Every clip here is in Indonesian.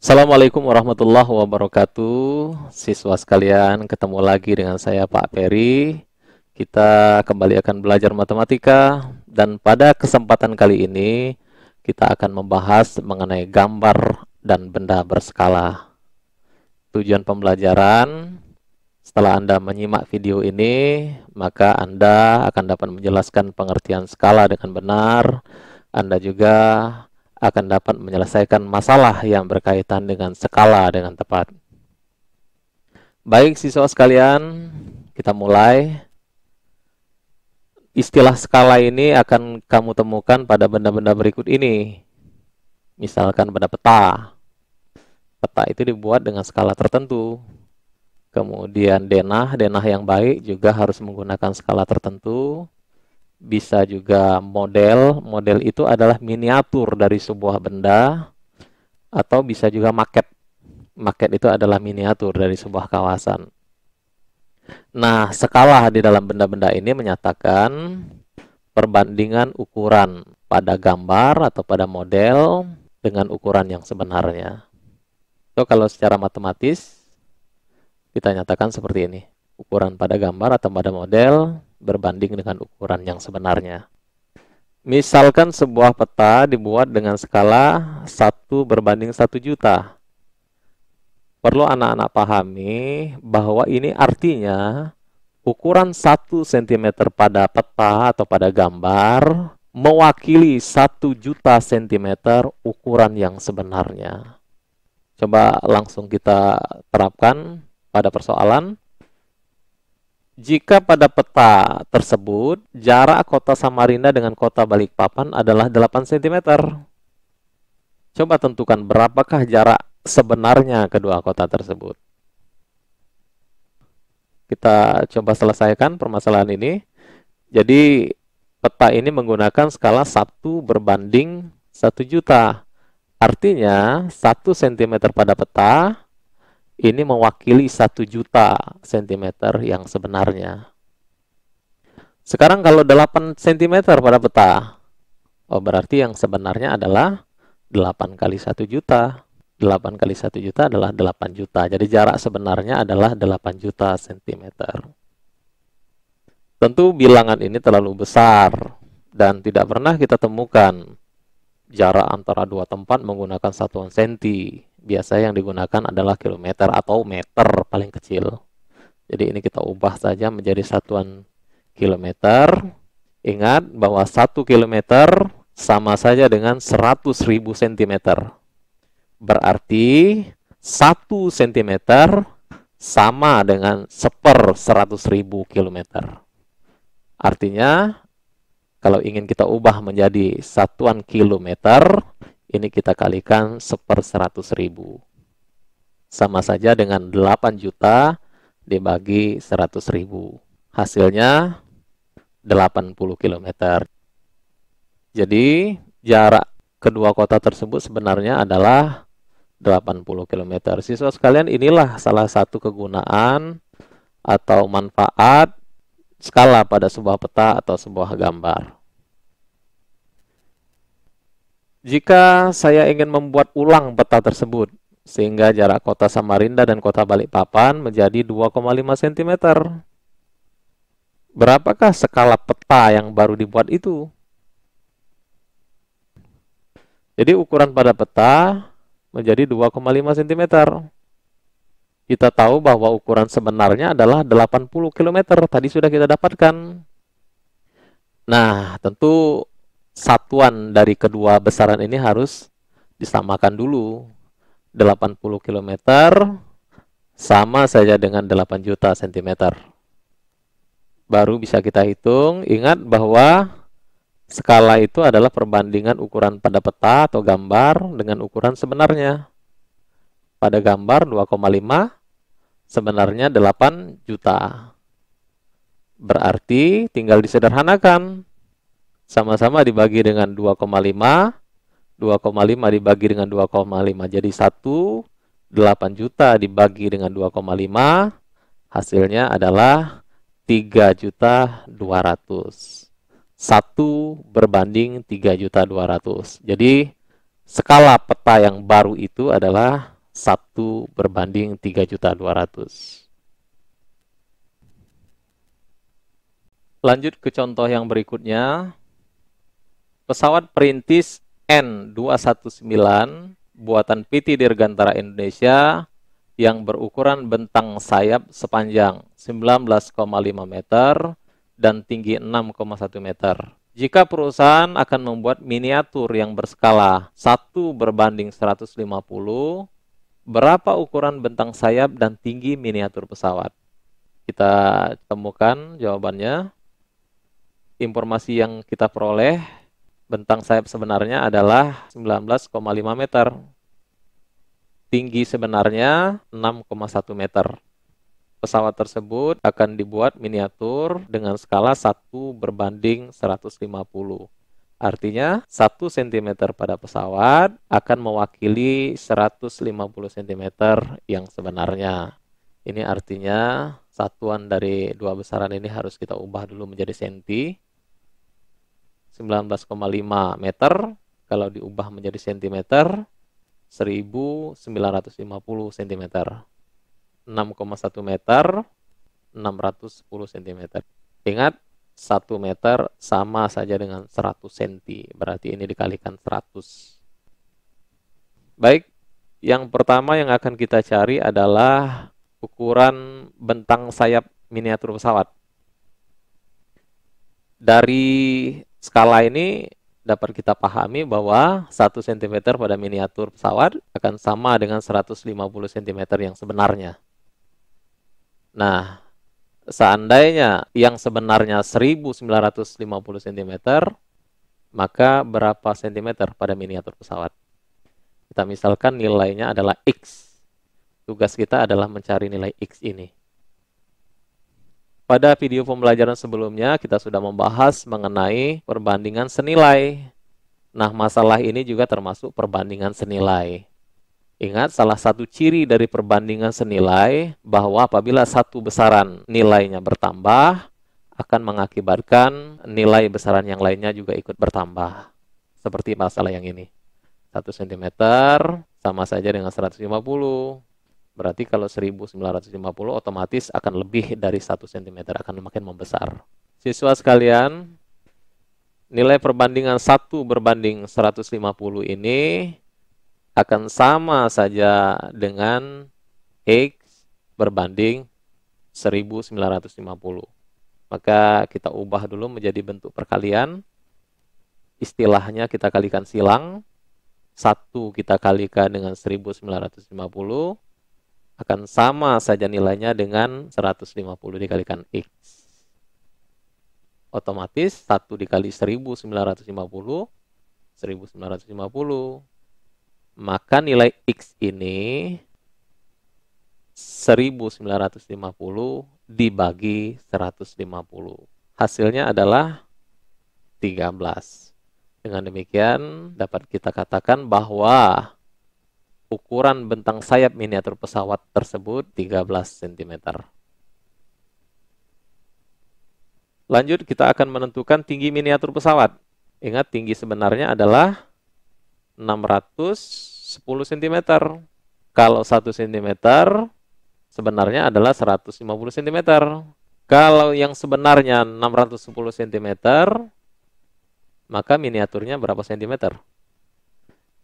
Assalamualaikum warahmatullahi wabarakatuh. Siswa sekalian, ketemu lagi dengan saya Pak Peri. Kita kembali akan belajar matematika dan pada kesempatan kali ini kita akan membahas mengenai gambar dan benda berskala. Tujuan pembelajaran, setelah Anda menyimak video ini, maka Anda akan dapat menjelaskan pengertian skala dengan benar. Anda juga akan dapat menyelesaikan masalah yang berkaitan dengan skala dengan tepat. Baik siswa sekalian, kita mulai. Istilah skala ini akan kamu temukan pada benda-benda berikut ini. Misalkan pada peta. Peta itu dibuat dengan skala tertentu. Kemudian denah yang baik juga harus menggunakan skala tertentu. Bisa juga model itu adalah miniatur dari sebuah benda, atau bisa juga maket. Maket itu adalah miniatur dari sebuah kawasan. Nah, skala di dalam benda-benda ini menyatakan perbandingan ukuran pada gambar atau pada model dengan ukuran yang sebenarnya. So, kalau secara matematis, kita nyatakan seperti ini. Ukuran pada gambar atau pada model berbanding dengan ukuran yang sebenarnya. Misalkan sebuah peta dibuat dengan skala 1:1 juta. Perlu anak-anak pahami bahwa ini artinya ukuran 1 cm pada peta atau pada gambar mewakili 1 juta cm ukuran yang sebenarnya. Coba langsung kita terapkan pada persoalan. Jika pada peta tersebut, jarak kota Samarinda dengan kota Balikpapan adalah 8 cm. Coba tentukan berapakah jarak sebenarnya kedua kota tersebut. Kita coba selesaikan permasalahan ini. Jadi, peta ini menggunakan skala 1:1 juta. Artinya, 1 cm pada peta ini mewakili 1 juta cm yang sebenarnya. Sekarang kalau 8 cm pada peta, berarti yang sebenarnya adalah 8 kali 1 juta. 8 kali 1 juta adalah 8 juta. Jadi jarak sebenarnya adalah 8 juta cm. Tentu bilangan ini terlalu besar dan tidak pernah kita temukan jarak antara dua tempat menggunakan satuan senti. Biasanya yang digunakan adalah kilometer atau meter paling kecil. Jadi ini kita ubah saja menjadi satuan kilometer. Ingat bahwa 1 kilometer sama saja dengan 100.000 cm. Berarti 1 cm sama dengan 1/100.000 kilometer. Artinya, kalau ingin kita ubah menjadi satuan kilometer, ini kita kalikan 1/100.000. Sama saja dengan 8 juta dibagi 100.000. Hasilnya 80 km. Jadi jarak kedua kota tersebut sebenarnya adalah 80 km. Siswa sekalian, inilah salah satu kegunaan atau manfaat skala pada sebuah peta atau sebuah gambar. Jika saya ingin membuat ulang peta tersebut, sehingga jarak kota Samarinda dan kota Balikpapan menjadi 2,5 cm. Berapakah skala peta yang baru dibuat itu? Jadi ukuran pada peta menjadi 2,5 cm. Kita tahu bahwa ukuran sebenarnya adalah 80 km. Tadi sudah kita dapatkan. Nah, tentu satuan dari kedua besaran ini harus disamakan dulu. 80 km sama saja dengan 8 juta cm. Baru bisa kita hitung. Ingat bahwa skala itu adalah perbandingan ukuran pada peta atau gambar dengan ukuran sebenarnya. Pada gambar 2,5, sebenarnya 8 juta. Berarti tinggal disederhanakan. Sama-sama dibagi dengan 2,5. 2,5 dibagi dengan 2,5. Jadi 8 juta dibagi dengan 2,5. Hasilnya adalah 3.200.000. 1/3.200.000. Jadi skala peta yang baru itu adalah 1/3.200.000. Lanjut ke contoh yang berikutnya. Pesawat perintis N219 buatan PT Dirgantara Indonesia yang berukuran bentang sayap sepanjang 19,5 meter dan tinggi 6,1 meter. Jika perusahaan akan membuat miniatur yang berskala 1/150, berapa ukuran bentang sayap dan tinggi miniatur pesawat? Kita temukan jawabannya. Informasi yang kita peroleh, bentang sayap sebenarnya adalah 19,5 meter. Tinggi sebenarnya 6,1 meter. Pesawat tersebut akan dibuat miniatur dengan skala 1/150. Artinya 1 cm pada pesawat akan mewakili 150 cm yang sebenarnya. Ini artinya satuan dari dua besaran ini harus kita ubah dulu menjadi senti. 19,5 meter, kalau diubah menjadi sentimeter, 1950 cm. 6,1 meter, 610 cm. Ingat, 1 meter sama saja dengan 100 cm. Berarti ini dikalikan 100. Baik, yang pertama yang akan kita cari adalah ukuran bentang sayap miniatur pesawat. Dari skala ini dapat kita pahami bahwa 1 cm pada miniatur pesawat akan sama dengan 150 cm yang sebenarnya. Nah, seandainya yang sebenarnya 1950 cm, maka berapa cm pada miniatur pesawat? Kita misalkan nilainya adalah X. Tugas kita adalah mencari nilai X ini. Pada video pembelajaran sebelumnya, kita sudah membahas mengenai perbandingan senilai. Nah, masalah ini juga termasuk perbandingan senilai. Ingat, salah satu ciri dari perbandingan senilai bahwa apabila satu besaran nilainya bertambah, akan mengakibatkan nilai besaran yang lainnya juga ikut bertambah. Seperti masalah yang ini. 1 cm sama saja dengan 150. Berarti kalau 1950 otomatis akan lebih dari 1 cm, akan makin membesar. Siswa sekalian, nilai perbandingan 1/150 ini akan sama saja dengan X berbanding 1950. Maka kita ubah dulu menjadi bentuk perkalian. Istilahnya kita kalikan silang. 1 kita kalikan dengan 1950 akan sama saja nilainya dengan 150 dikalikan X. Otomatis 1 dikali 1950, 1950. Maka nilai X ini 1950 dibagi 150. Hasilnya adalah 13. Dengan demikian dapat kita katakan bahwa ukuran bentang sayap miniatur pesawat tersebut 13 cm. Lanjut, kita akan menentukan tinggi miniatur pesawat. Ingat, tinggi sebenarnya adalah 610 cm. Kalau 1 cm sebenarnya adalah 150 cm. Kalau yang sebenarnya 610 cm, maka miniaturnya berapa cm?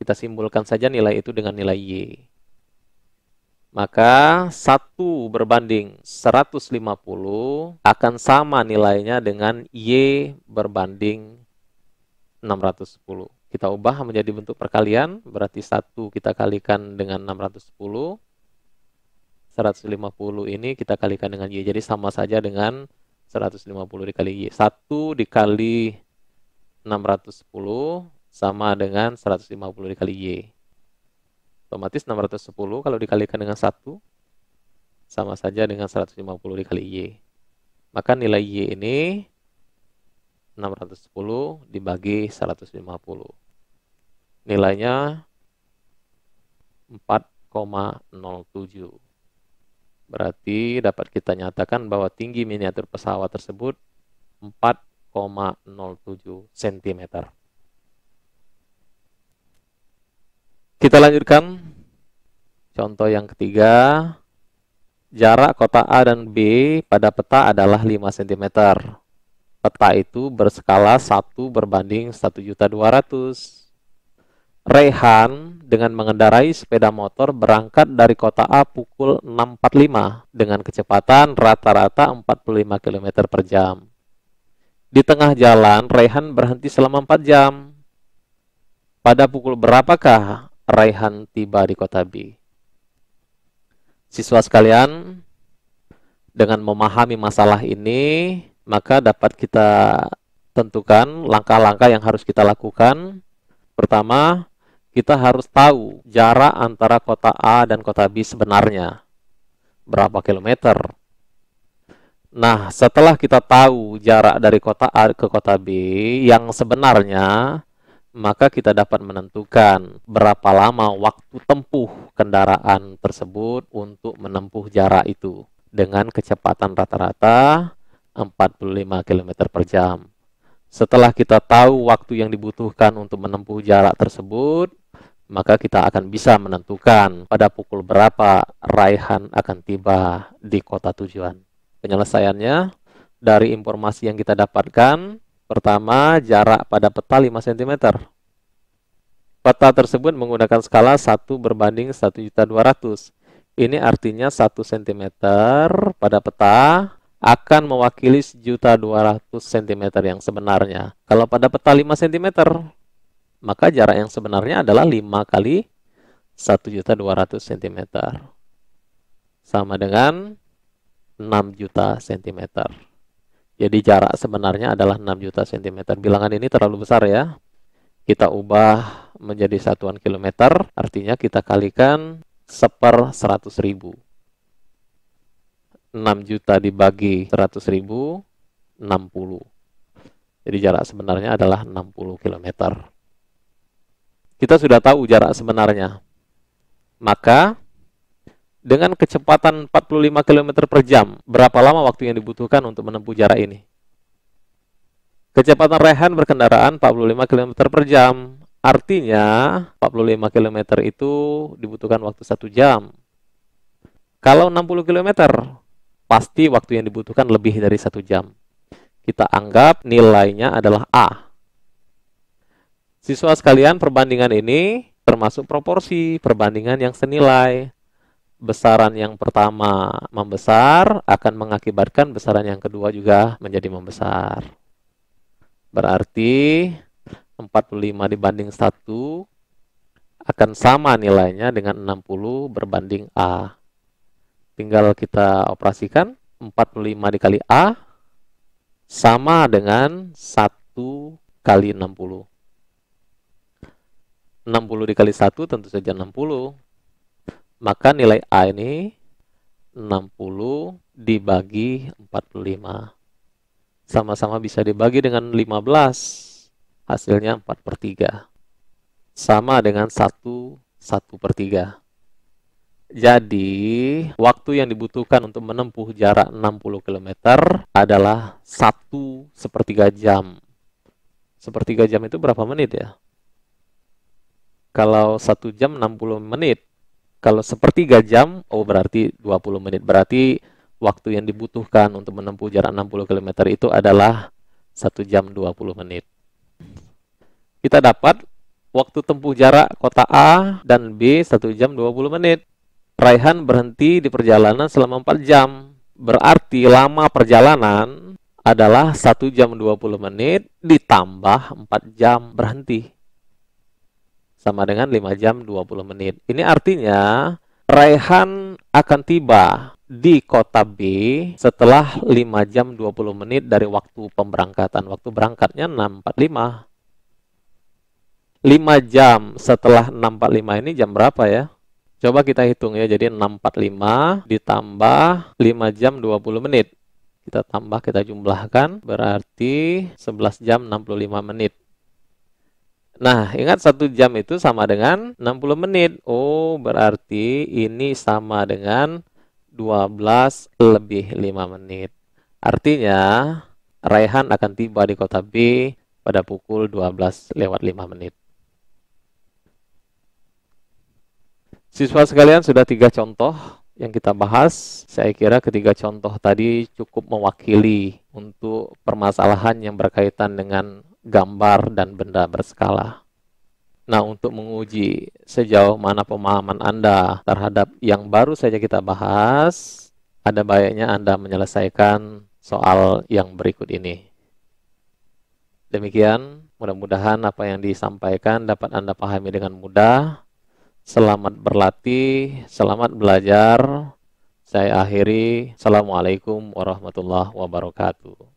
Kita simpulkan saja nilai itu dengan nilai Y. Maka 1/150 akan sama nilainya dengan Y berbanding 610. Kita ubah menjadi bentuk perkalian, berarti 1 kita kalikan dengan 610. 150 ini kita kalikan dengan Y, jadi sama saja dengan 150 dikali Y. 1 dikali 610 sama dengan 150 dikali Y. Otomatis 610 kalau dikalikan dengan 1 sama saja dengan 150 dikali Y. Maka nilai Y ini 610 dibagi 150. Nilainya 4,07. Berarti dapat kita nyatakan bahwa tinggi miniatur pesawat tersebut 4,07 cm. Kita lanjutkan. Contoh yang ketiga, jarak kota A dan B pada peta adalah 5 cm. Peta itu berskala 1/1.200.000. Raihan dengan mengendarai sepeda motor berangkat dari kota A pukul 6.45 dengan kecepatan rata-rata 45 km per jam. Di tengah jalan, Raihan berhenti selama 4 jam. Pada pukul berapakah Raihan tiba di kota B? Siswa sekalian, dengan memahami masalah ini, maka dapat kita tentukan langkah-langkah yang harus kita lakukan. Pertama, kita harus tahu jarak antara kota A dan kota B sebenarnya. Berapa kilometer? Nah, setelah kita tahu jarak dari kota A ke kota B yang sebenarnya, maka kita dapat menentukan berapa lama waktu tempuh kendaraan tersebut untuk menempuh jarak itu dengan kecepatan rata-rata 45 km per jam. Setelah kita tahu waktu yang dibutuhkan untuk menempuh jarak tersebut, maka kita akan bisa menentukan pada pukul berapa Raihan akan tiba di kota tujuan. Penyelesaiannya dari informasi yang kita dapatkan, pertama, jarak pada peta 5 cm. Peta tersebut menggunakan skala 1/1.200.000. Ini artinya 1 cm pada peta akan mewakili 1.200.000 cm yang sebenarnya. Kalau pada peta 5 cm, maka jarak yang sebenarnya adalah 5 kali 1.200.000 cm. Sama dengan 6 juta cm. Jadi jarak sebenarnya adalah 6 juta cm. Bilangan ini terlalu besar ya. Kita ubah menjadi satuan kilometer, artinya kita kalikan 1/100.000. 6 juta dibagi 100.000, 60. Jadi jarak sebenarnya adalah 60 km. Kita sudah tahu jarak sebenarnya. Maka, dengan kecepatan 45 km per jam, berapa lama waktu yang dibutuhkan untuk menempuh jarak ini? Kecepatan Raihan berkendaraan 45 km per jam. Artinya, 45 km itu dibutuhkan waktu 1 jam. Kalau 60 km, pasti waktu yang dibutuhkan lebih dari 1 jam. Kita anggap nilainya adalah A. Siswa sekalian, perbandingan ini termasuk proporsi, perbandingan yang senilai. Besaran yang pertama membesar akan mengakibatkan besaran yang kedua juga menjadi membesar. Berarti 45 dibanding 1 akan sama nilainya dengan 60 berbanding A. Tinggal kita operasikan, 45 dikali A sama dengan 1 kali 60. 60 dikali 1 tentu saja 60. Maka nilai A ini 60 dibagi 45. Sama-sama bisa dibagi dengan 15. Hasilnya 4/3. Sama dengan 1/3. Jadi, waktu yang dibutuhkan untuk menempuh jarak 60 km adalah 1/3 jam. 1/3 jam itu berapa menit ya? Kalau 1 jam 60 menit. Kalau 1/3 jam, berarti 20 menit. Berarti waktu yang dibutuhkan untuk menempuh jarak 60 km itu adalah 1 jam 20 menit. Kita dapat waktu tempuh jarak kota A dan B 1 jam 20 menit. Raihan berhenti di perjalanan selama 4 jam. Berarti lama perjalanan adalah 1 jam 20 menit ditambah 4 jam berhenti. Sama dengan 5 jam 20 menit. Ini artinya Raihan akan tiba di kota B setelah 5 jam 20 menit dari waktu pemberangkatan. Waktu berangkatnya 6.45. 5 jam setelah 6.45 ini jam berapa ya? Coba kita hitung ya. Jadi 6.45 ditambah 5 jam 20 menit. Kita tambah, kita jumlahkan. Berarti 11 jam 65 menit. Nah, ingat 1 jam itu sama dengan 60 menit. Berarti ini sama dengan 12 lebih 5 menit. Artinya, Raihan akan tiba di kota B pada pukul 12 lewat 5 menit. Siswa sekalian, sudah 3 contoh yang kita bahas. Saya kira ketiga contoh tadi cukup mewakili untuk permasalahan yang berkaitan dengan gambar dan benda berskala. Nah, untuk menguji sejauh mana pemahaman Anda terhadap yang baru saja kita bahas, ada baiknya Anda menyelesaikan soal yang berikut ini. Demikian, mudah-mudahan apa yang disampaikan dapat Anda pahami dengan mudah. Selamat berlatih, selamat belajar. Saya akhiri. Assalamualaikum warahmatullahi wabarakatuh.